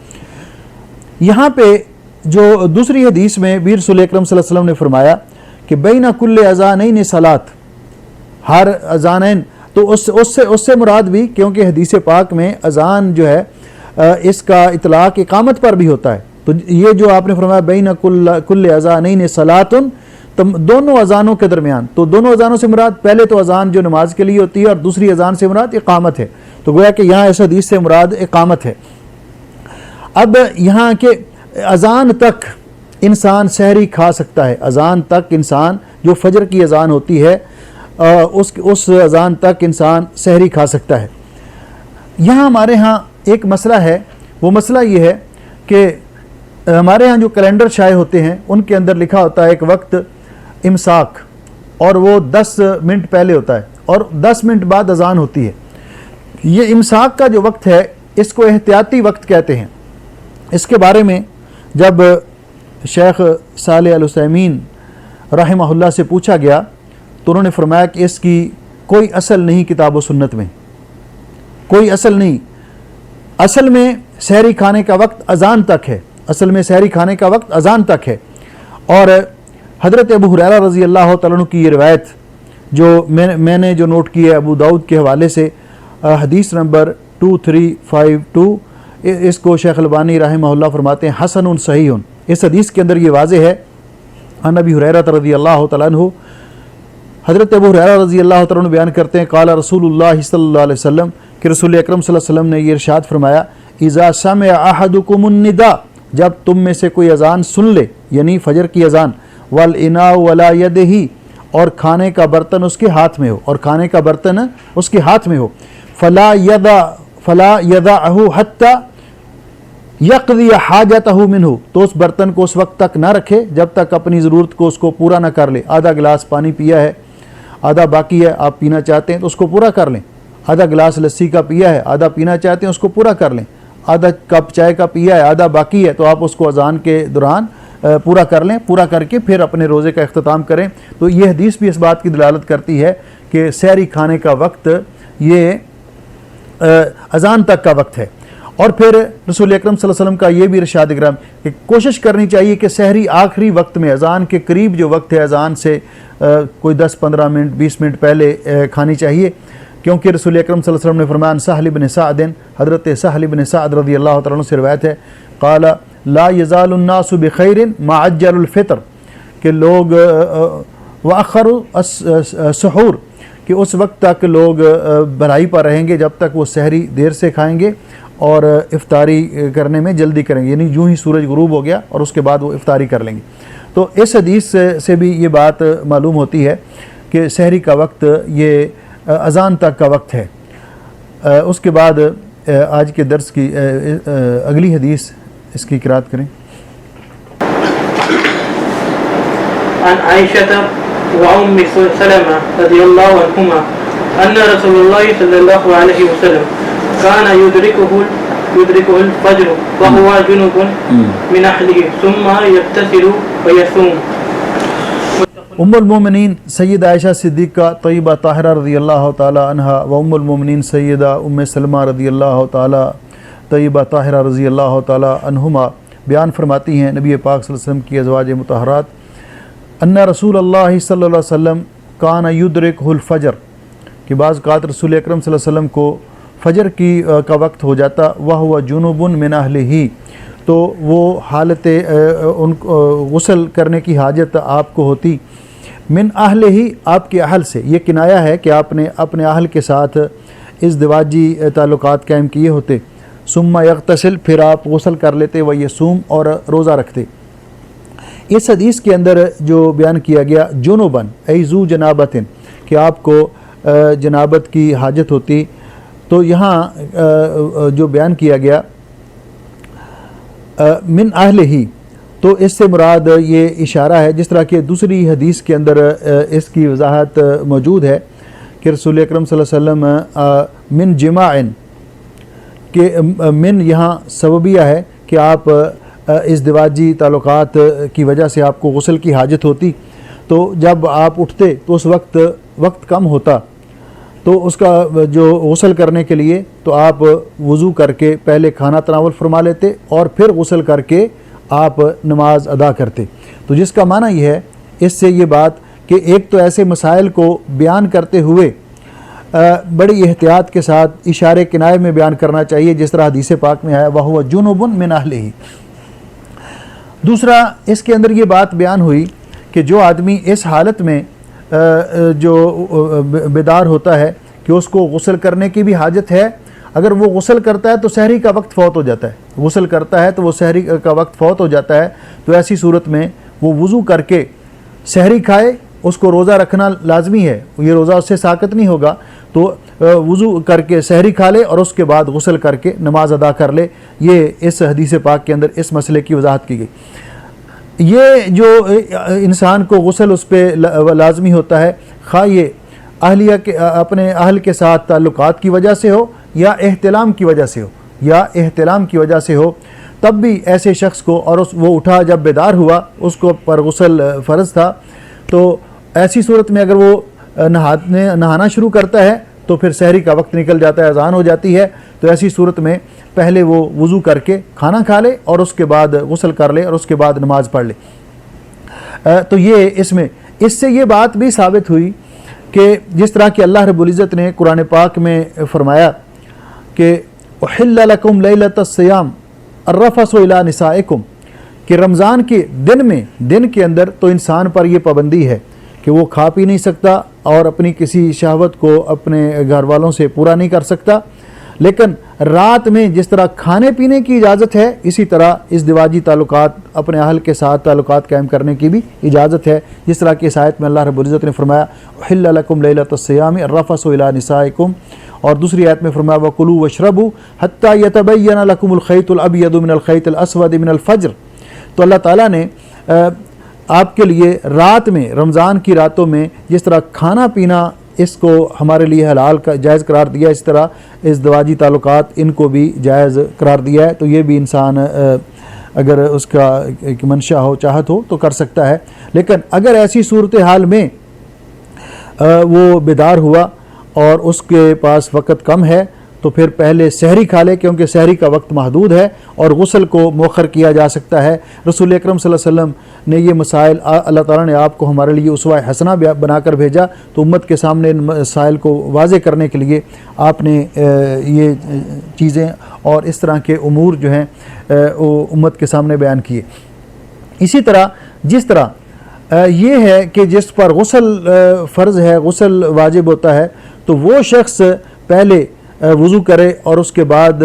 Speaker 1: یہاں پہ جو دوسری حدیث میں بھی رسول اکرم صلی اللہ علیہ وسلم نے فرمایا کہ بین کل اذانین صلاۃ، ہر اذانین، تو اس سے مراد بھی، کیونکہ حدیث پاک میں اذان جو ہے اس کا اطلاق اقامت پر بھی ہوتا ہے، تو یہ جو آپ نے فرمایا بین کل اذانین صلاۃ، دونوں اذانوں کے درمیان، تو دونوں اذانوں سے مراد پہلے تو اذان جو نماز کے لیے ہوتی ہے اور دوسری اذان سے مراد اقامت ہے، تو گویا کہ یہاں اس حدیث سے مراد اقامت ہے۔ اب یہاں کہ اذان تک انسان سحری کھا سکتا ہے، اذان تک انسان، جو فجر کی اذان ہوتی ہے اس اذان تک انسان سحری کھا سکتا ہے۔ یہاں ہمارے ہاں ایک مسئلہ ہے، وہ مسئلہ یہ ہے کہ ہمارے ہاں جو کیلنڈر شائع ہوتے ہیں ان کے اندر لکھا ہوتا ہے ایک وقت امساک، اور وہ 10 منٹ پہلے ہوتا ہے اور 10 منٹ بعد اذان ہوتی ہے۔ یہ امساک کا جو وقت ہے اس کو احتیاطی وقت کہتے ہیں۔ اس کے بارے میں جب شیخ صالح العثیمین رحمہ اللہ سے پوچھا گیا تو انہوں نے فرمایا کہ اس کی کوئی اصل نہیں کتاب و سنت میں، کوئی اصل نہیں۔ اصل میں سحری کھانے کا وقت اذان تک ہے، اصل میں سحری کھانے کا وقت اذان تک ہے۔ اور حضرت ابو ہریرہ رضی اللہ تعالیٰ عنہ کی یہ روایت جو میں نے جو نوٹ کی ہے ابو داؤد کے حوالے سے، حدیث نمبر 2352، اس کو شیخ البانی رحمہ اللہ فرماتے ہیں حسن صحیح۔ اس حدیث کے اندر یہ واضح ہے عن ابی ہریرہ رضی اللہ تعالیٰ عنہ، حضرت ابو ہریرہ رضی اللہ تعالیٰ عنہ بیان کرتے ہیں قال رسول اللہ صلی اللہ علیہ وسلم، کہ رسول اکرم صلی اللہ علیہ وسلم نے یہ ارشاد فرمایا اذا سمع احدکم النداء، جب تم میں سے کوئی اذان سن لے، یعنی فجر کی اذان، والاناء ولا یدہ، اور کھانے کا برتن اس کے ہاتھ میں ہو، اور کھانے کا برتن اس کے ہاتھ میں ہو، فلا یدعہ حتی یقضی حاجتہ منہ، تو اس برتن کو اس وقت تک نہ رکھے جب تک اپنی ضرورت کو اس کو پورا نہ کر لے۔ آدھا گلاس پانی پیا ہے، آدھا باقی ہے، آپ پینا چاہتے ہیں تو اس کو پورا کر لیں۔ آدھا گلاس لسی کا پیا ہے، آدھا پینا چاہتے ہیں اس کو پورا کر لیں۔ آدھا کپ چائے کا پیا ہے، آدھا باقی ہے، تو آپ اس کو اذان کے دوران پورا کر لیں، پورا کر کے پھر اپنے روزے کا اختتام کریں۔ تو یہ حدیث بھی اس بات کی دلالت کرتی ہے کہ سحری کھانے کا وقت یہ اذان تک کا وقت ہے۔ اور پھر رسول اکرم صلی اللہ علیہ وسلم کا یہ بھی ارشاد اکرام کہ کوشش کرنی چاہیے کہ سحری آخری وقت میں، اذان کے قریب جو وقت ہے، اذان سے کوئی 10-15 منٹ 20 منٹ پہلے کھانی چاہیے، کیونکہ رسول اکرم صلی اللہ علیہ وسلم نے فرمایا سہل بن سعد، حضرت سہل بن سعد رضی اللہ تعالیٰ عنہ سے روایت ہے قال لا یزال الناس بخیر ما عجل الفطر، کہ لوگ واخروا السحور، کہ اس وقت تک لوگ بھلائی پر رہیں گے جب تک وہ سحری دیر سے کھائیں گے اور افطاری کرنے میں جلدی کریں گے، یعنی یوں ہی سورج غروب ہو گیا اور اس کے بعد وہ افطاری کر لیں گے۔ تو اس حدیث سے بھی یہ بات معلوم ہوتی ہے کہ سحری کا وقت یہ اذان تک کا وقت ہے۔ اس کے بعد آج کے درس کی اگلی حدیث اس کی قرات کریں۔
Speaker 2: عن عائشة وأم سلمة رضي الله عنهما أن رسول الله صلى الله عليه وسلم كان يدركه الفجر وهو جنوب من أهله ثم يغتسل ويصوم۔
Speaker 1: ام المومنین سید عائشہ صدیقہ طیبہ طاہرہ رضی اللہ تعالی عنہا و ام المومنین سیدہ ام سلمہ رضی اللہ تعالی طیبہ طاہرہ رضی اللہ تعالی عنہما بیان فرماتی ہیں نبی پاک صلی اللہ علیہ وسلم کی ازواج مطہرات، ان رسول اللہ صلی اللہ علیہ وسلم کان یدرکہ الفجر، کہ بعض اوقات رسول اکرم صلی اللہ علیہ وسلم کو فجر کا وقت ہو جاتا، وہو جنوب من اہلہ، تو وہ حالت غسل کرنے کی حاجت آپ کو ہوتی، من اہلہ، آپ کے اہل سے، یہ کنایا ہے کہ آپ نے اپنے اہل کے ساتھ ازدواجی تعلقات قائم کیے ہوتے، ثم یغتسل، پھر آپ غسل کر لیتے، ویصوم، اور روزہ رکھتے۔ اس حدیث کے اندر جو بیان کیا گیا جنوباً ای ذو جنابتن، کہ آپ کو جنابت کی حاجت ہوتی، تو یہاں جو بیان کیا گیا من اہلہ، تو اس سے مراد یہ اشارہ ہے، جس طرح کہ دوسری حدیث کے اندر اس کی وضاحت موجود ہے کہ رسول اکرم صلی اللہ علیہ وسلم من جماعن، کہ من یہاں سببیہ ہے کہ آپ ازدواجی تعلقات کی وجہ سے آپ کو غسل کی حاجت ہوتی، تو جب آپ اٹھتے تو اس وقت کم ہوتا، تو اس کا جو غسل کرنے کے لیے تو آپ وضو کر کے پہلے کھانا تناول فرما لیتے اور پھر غسل کر کے آپ نماز ادا کرتے۔ تو جس کا معنی یہ ہے اس سے یہ بات کہ ایک تو ایسے مسائل کو بیان کرتے ہوئے بڑی احتیاط کے ساتھ اشارے کنائے میں بیان کرنا چاہیے، جس طرح حدیث پاک میں آیا وَهُوَ جُنُبٌ مِّنْ أَهْلِهِ۔ دوسرا اس کے اندر یہ بات بیان ہوئی کہ جو آدمی اس حالت میں جو بیدار ہوتا ہے کہ اس کو غسل کرنے کی بھی حاجت ہے، اگر وہ غسل کرتا ہے تو سحری کا وقت فوت ہو جاتا ہے، غسل کرتا ہے تو وہ سحری کا وقت فوت ہو جاتا ہے، تو ایسی صورت میں وہ وضو کر کے سحری کھائے، اس کو روزہ رکھنا لازمی ہے، یہ روزہ اس سے ساقط نہیں ہوگا، تو وضو کر کے سحری کھا لے اور اس کے بعد غسل کر کے نماز ادا کر لے۔ یہ اس حدیث پاک کے اندر اس مسئلے کی وضاحت کی گئی۔ یہ جو انسان کو غسل اس پہ لازمی ہوتا ہے، خواہ یہ اہلیہ کے اپنے اہل کے ساتھ تعلقات کی وجہ سے ہو یا احتلام کی وجہ سے ہو، تب بھی ایسے شخص کو، اور وہ اٹھا جب بیدار ہوا اس کو پر غسل فرض تھا، تو ایسی صورت میں اگر وہ نہانا شروع کرتا ہے تو پھر سحری کا وقت نکل جاتا ہے، اذان ہو جاتی ہے، تو ایسی صورت میں پہلے وہ وضو کر کے کھانا کھا لے اور اس کے بعد غسل کر لے اور اس کے بعد نماز پڑھ لے۔ تو یہ اس سے یہ بات بھی ثابت ہوئی کہ جس طرح کہ اللہ رب العزت نے قرآن پاک میں فرمایا کہ احل لکم لیلۃ الصیام الرفث الی نسائکم، کہ رمضان کے دن کے اندر تو انسان پر یہ پابندی ہے کہ وہ کھا پی نہیں سکتا اور اپنی کسی شہوت کو اپنے گھر والوں سے پورا نہیں کر سکتا، لیکن رات میں جس طرح کھانے پینے کی اجازت ہے، اسی طرح ازدواجی تعلقات اپنے اہل کے ساتھ تعلقات قائم کرنے کی بھی اجازت ہے، جس طرح کہ اس آیت میں اللہ رب العزت نے فرمایا احل لکم لیلۃ الصیام الرفث الی نسائکم، اور دوسری آیت میں فرمایا وَكُلُوا وَاشْرَبُوا حَتَّى يَتَبَيَّنَ لَكُمُ الْخَيْطُ الْأَبْيَضُ مِنَ الْخَيْطِ الْأَسْوَدِ مِنَ الْفَجْرِ۔ تو اللہ تعالیٰ نے آپ کے لیے رات میں، رمضان کی راتوں میں جس طرح کھانا پینا اس کو ہمارے لیے حلال کا جائز قرار دیا، اس طرح ازدواجی تعلقات ان کو بھی جائز قرار دیا ہے، تو یہ بھی انسان اگر اس کا ایک منشا ہو، چاہت ہو تو کر سکتا ہے۔ لیکن اگر ایسی صورتحال میں وہ بیدار ہوا اور اس کے پاس وقت کم ہے تو پھر پہلے سحری کھا لے، کیونکہ سحری کا وقت محدود ہے اور غسل کو مؤخر کیا جا سکتا ہے۔ رسول اکرم صلی اللہ علیہ وسلم نے یہ مسائل، اللہ تعالیٰ نے آپ کو ہمارے لیے اسوہ حسنہ بنا کر بھیجا، تو امت کے سامنے ان مسائل کو واضح کرنے کے لیے آپ نے یہ چیزیں اور اس طرح کے امور جو ہیں وہ امت کے سامنے بیان کیے۔ اسی طرح جس طرح یہ ہے کہ جس پر غسل فرض ہے، غسل واجب ہوتا ہے، تو وہ شخص پہلے وضو کرے اور اس کے بعد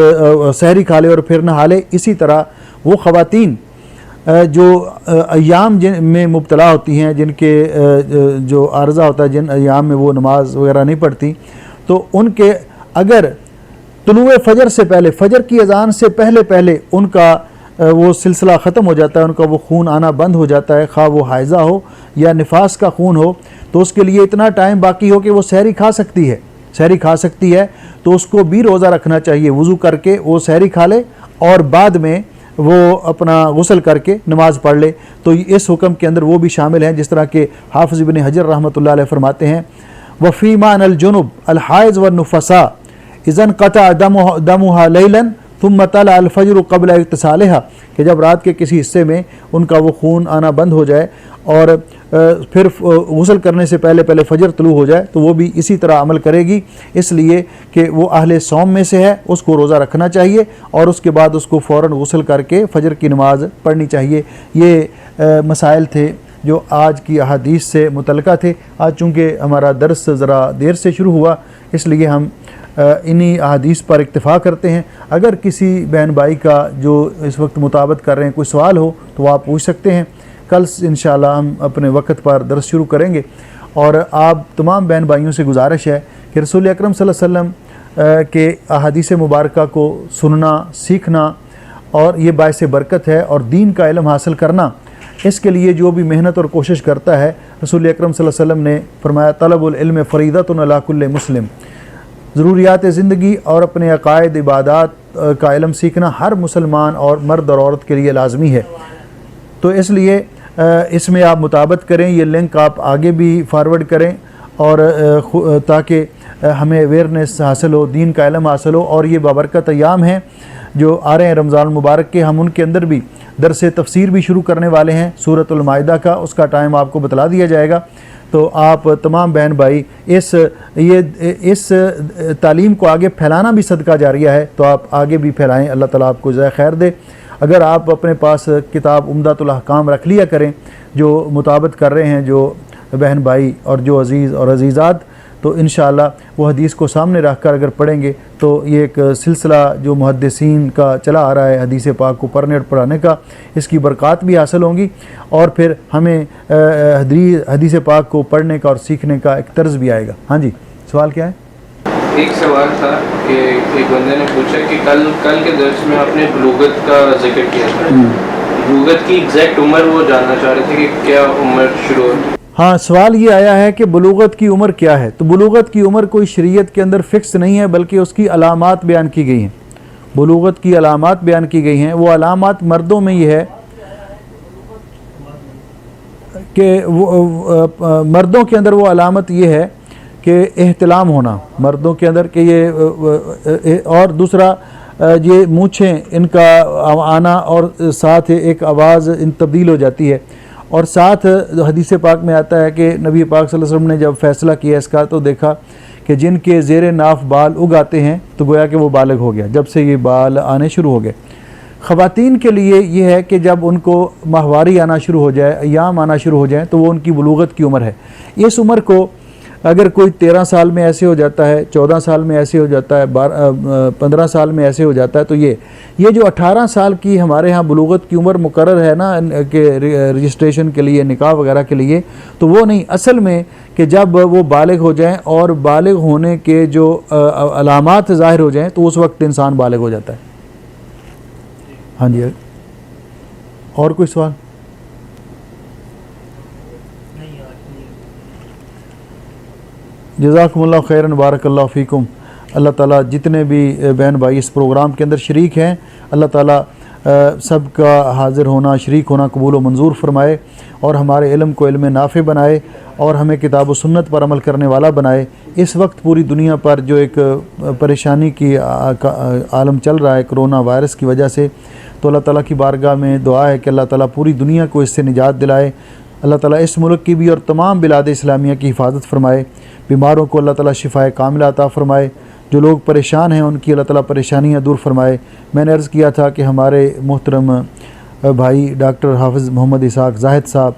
Speaker 1: سحری کھا لے اور پھر نہا لے۔ اسی طرح وہ خواتین جو ایام میں مبتلا ہوتی ہیں، جن کے جو عارضہ ہوتا ہے، جن ایام میں وہ نماز وغیرہ نہیں پڑھتی، تو ان کے اگر طلوع فجر سے پہلے، فجر کی اذان سے پہلے ان کا وہ سلسلہ ختم ہو جاتا ہے، ان کا وہ خون آنا بند ہو جاتا ہے، خواہ وہ حائضہ ہو یا نفاس کا خون ہو، تو اس کے لیے اتنا ٹائم باقی ہو کہ وہ سحری کھا سکتی ہے، تو اس کو بھی روزہ رکھنا چاہیے، وضو کر کے وہ سحری کھا لے اور بعد میں وہ اپنا غسل کر کے نماز پڑھ لے۔ تو اس حکم کے اندر وہ بھی شامل ہیں، جس طرح کہ حافظ ابن حجر رحمۃ اللہ علیہ فرماتے ہیں وَفِي مَعْنَ الْجُنُبِ الْحَائِضِ وَالنُّفَسَاءِ إِذَا انْقَطَعَ دَمُهَا لَيْلًا ثم طلع الفجر قبل اغتسالها کہ جب رات کے کسی حصے میں ان کا وہ خون آنا بند ہو جائے اور پھر غسل کرنے سے پہلے پہلے فجر طلوع ہو جائے تو وہ بھی اسی طرح عمل کرے گی، اس لیے کہ وہ اہل صوم میں سے ہے، اس کو روزہ رکھنا چاہیے اور اس کے بعد اس کو فوراً غسل کر کے فجر کی نماز پڑھنی چاہیے۔ یہ مسائل تھے جو آج کی احادیث سے متعلقہ تھے۔ آج چونکہ ہمارا درس ذرا دیر سے شروع ہوا اس لیے ہم انہی احادیث پر اکتفا کرتے ہیں۔ اگر کسی بہن بھائی کا جو اس وقت مطابقت کر رہے ہیں کوئی سوال ہو تو وہ آپ پوچھ سکتے ہیں، کل انشاءاللہ ہم اپنے وقت پر درس شروع کریں گے۔ اور آپ تمام بہن بھائیوں سے گزارش ہے کہ رسول اکرم صلی اللہ علیہ وسلم کے احادیث مبارکہ کو سننا، سیکھنا اور یہ باعث برکت ہے، اور دین کا علم حاصل کرنا اس کے لیے جو بھی محنت اور کوشش کرتا ہے، رسول اکرم صلی اللہ علیہ وسلم نے فرمایا طلب العلم فریضۃ علی کل مسلم، ضروریات زندگی اور اپنے عقائد عبادات کا علم سیکھنا ہر مسلمان اور مرد اور عورت کے لیے لازمی ہے۔ تو اس لیے اس میں آپ مطابقت کریں، یہ لنک آپ آگے بھی فارورڈ کریں اور تاکہ ہمیں اویئرنیس حاصل ہو، دین کا علم حاصل ہو۔ اور یہ بابرکت ایام ہیں جو آ رہے ہیں رمضان المبارک کے، ہم ان کے اندر بھی درس تفسیر بھی شروع کرنے والے ہیں سورۃ المائدہ کا، اس کا ٹائم آپ کو بتلا دیا جائے گا۔ تو آپ تمام بہن بھائی اس تعلیم کو آگے پھیلانا بھی صدقہ جاریہ ہے، تو آپ آگے بھی پھیلائیں، اللہ تعالیٰ آپ کو جزائے خیر دے۔ اگر آپ اپنے پاس کتاب عمدۃ الاحکام رکھ لیا کریں جو مطابقت کر رہے ہیں جو بہن بھائی اور جو عزیز اور عزیزات، تو انشاءاللہ وہ حدیث کو سامنے رکھ کر اگر پڑھیں گے تو یہ ایک سلسلہ جو محدثین کا چلا آ رہا ہے حدیث پاک کو پڑھنے اور پڑھانے کا، اس کی برکات بھی حاصل ہوں گی، اور پھر ہمیں حدیث پاک کو پڑھنے کا اور سیکھنے کا ایک طرز بھی آئے گا۔ ہاں جی، سوال کیا ہے؟
Speaker 3: ایک سوال تھا کہ ایک بندے نے پوچھا کہ کل کے درس میں آپ نے بلوغت کا ذکر کیا تھا، بلوغت کی ایگزیکٹ عمر وہ جاننا چاہ رہے تھے کہ کیا عمر شروع ہوتی ہے؟
Speaker 1: ہاں، سوال یہ آیا ہے کہ بلوغت کی عمر کیا ہے۔ تو بلوغت کی عمر کوئی شریعت کے اندر فکس نہیں ہے، بلکہ اس کی علامات بیان کی گئی ہیں۔ بلوغت کی علامات بیان کی گئی ہیں، وہ علامات مردوں میں یہ ہے کہ مردوں کے اندر وہ علامت یہ ہے کہ احتلام ہونا مردوں کے اندر، کہ یہ اور دوسرا یہ مونچھیں ان کا آنا، اور ساتھ ایک آواز ان تبدیل ہو جاتی ہے، اور ساتھ حدیث پاک میں آتا ہے کہ نبی پاک صلی اللہ علیہ وسلم نے جب فیصلہ کیا اس کا تو دیکھا کہ جن کے زیر ناف بال اگ آتے ہیں تو گویا کہ وہ بالغ ہو گیا، جب سے یہ بال آنے شروع ہو گئے۔ خواتین کے لیے یہ ہے کہ جب ان کو ماہواری آنا شروع ہو جائے، ایام آنا شروع ہو جائیں، تو وہ ان کی بلوغت کی عمر ہے۔ اس عمر کو اگر کوئی 13 سال میں ایسے ہو جاتا ہے، 14 سال میں ایسے ہو جاتا ہے، 15 سال میں ایسے ہو جاتا ہے، تو یہ جو 18 سال کی ہمارے ہاں بلوغت کی عمر مقرر ہے نا کہ رجسٹریشن کے لیے، نکاح وغیرہ کے لیے، تو وہ نہیں، اصل میں کہ جب وہ بالغ ہو جائیں اور بالغ ہونے کے جو علامات ظاہر ہو جائیں تو اس وقت انسان بالغ ہو جاتا ہے۔ ہاں جی، اور کوئی سوال؟ جزاکم اللہ خیرن، بارک اللہ فیکم۔ اللہ تعالیٰ جتنے بھی بہن بھائی اس پروگرام کے اندر شریک ہیں، اللہ تعالیٰ سب کا حاضر ہونا، شریک ہونا قبول و منظور فرمائے، اور ہمارے علم کو علم نافع بنائے، اور ہمیں کتاب و سنت پر عمل کرنے والا بنائے۔ اس وقت پوری دنیا پر جو ایک پریشانی کی عالم چل رہا ہے کرونا وائرس کی وجہ سے، تو اللہ تعالیٰ کی بارگاہ میں دعا ہے کہ اللہ تعالیٰ پوری دنیا کو اس سے نجات دلائے۔ اللہ تعالیٰ اس ملک کی بھی اور تمام بلاد اسلامیہ کی حفاظت فرمائے، بیماروں کو اللہ تعالیٰ شفائے کاملہ عطا فرمائے، جو لوگ پریشان ہیں ان کی اللہ تعالیٰ پریشانیاں دور فرمائے۔ میں نے عرض کیا تھا کہ ہمارے محترم بھائی ڈاکٹر حافظ محمد اسحاق زاہد صاحب،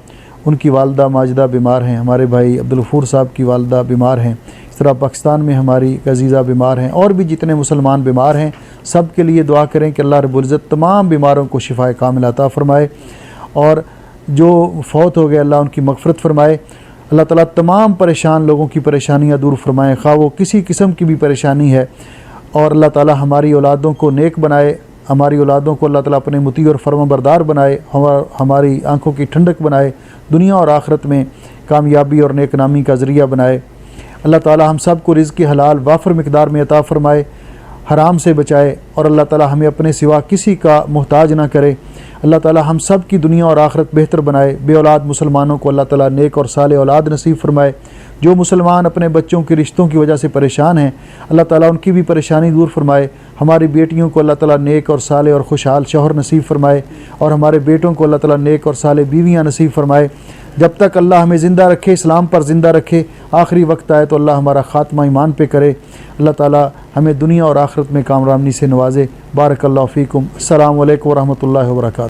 Speaker 1: ان کی والدہ ماجدہ بیمار ہیں، ہمارے بھائی عبدالغفور صاحب کی والدہ بیمار ہیں، اس طرح پاکستان میں ہماری عزیزہ بیمار ہیں، اور بھی جتنے مسلمان بیمار ہیں سب کے لیے دعا کریں کہ اللہ رب العزت تمام بیماروں کو شفائے کاملہ عطا فرمائے، اور جو فوت ہو گئے اللہ ان کی مغفرت فرمائے۔ اللہ تعالیٰ تمام پریشان لوگوں کی پریشانیاں دور فرمائے، خواہ وہ کسی قسم کی بھی پریشانی ہے، اور اللہ تعالیٰ ہماری اولادوں کو نیک بنائے، ہماری اولادوں کو اللہ تعالیٰ اپنے مطیع اور فرما بردار بنائے، ہماری آنکھوں کی ٹھنڈک بنائے، دنیا اور آخرت میں کامیابی اور نیک نامی کا ذریعہ بنائے۔ اللہ تعالیٰ ہم سب کو رزق حلال وافر مقدار میں عطا فرمائے، حرام سے بچائے اور اللہ تعالی ہمیں اپنے سوا کسی کا محتاج نہ کرے۔ اللہ تعالی ہم سب کی دنیا اور آخرت بہتر بنائے۔ بے اولاد مسلمانوں کو اللہ تعالی نیک اور صالح اولاد نصیب فرمائے۔ جو مسلمان اپنے بچوں کے رشتوں کی وجہ سے پریشان ہیں اللہ تعالیٰ ان کی بھی پریشانی دور فرمائے۔ ہماری بیٹیوں کو اللہ تعالیٰ نیک اور صالح اور خوشحال شوہر نصیب فرمائے، اور ہمارے بیٹوں کو اللہ تعالیٰ نیک اور صالح بیویاں نصیب فرمائے۔ جب تک اللہ ہمیں زندہ رکھے، اسلام پر زندہ رکھے، آخری وقت آئے تو اللہ ہمارا خاتمہ ایمان پہ کرے۔ اللہ تعالیٰ ہمیں دنیا اور آخرت میں کامرانی سے نوازے۔ بارک اللہ فیکم۔ السلام علیکم ورحمۃ اللہ وبرکاتہ۔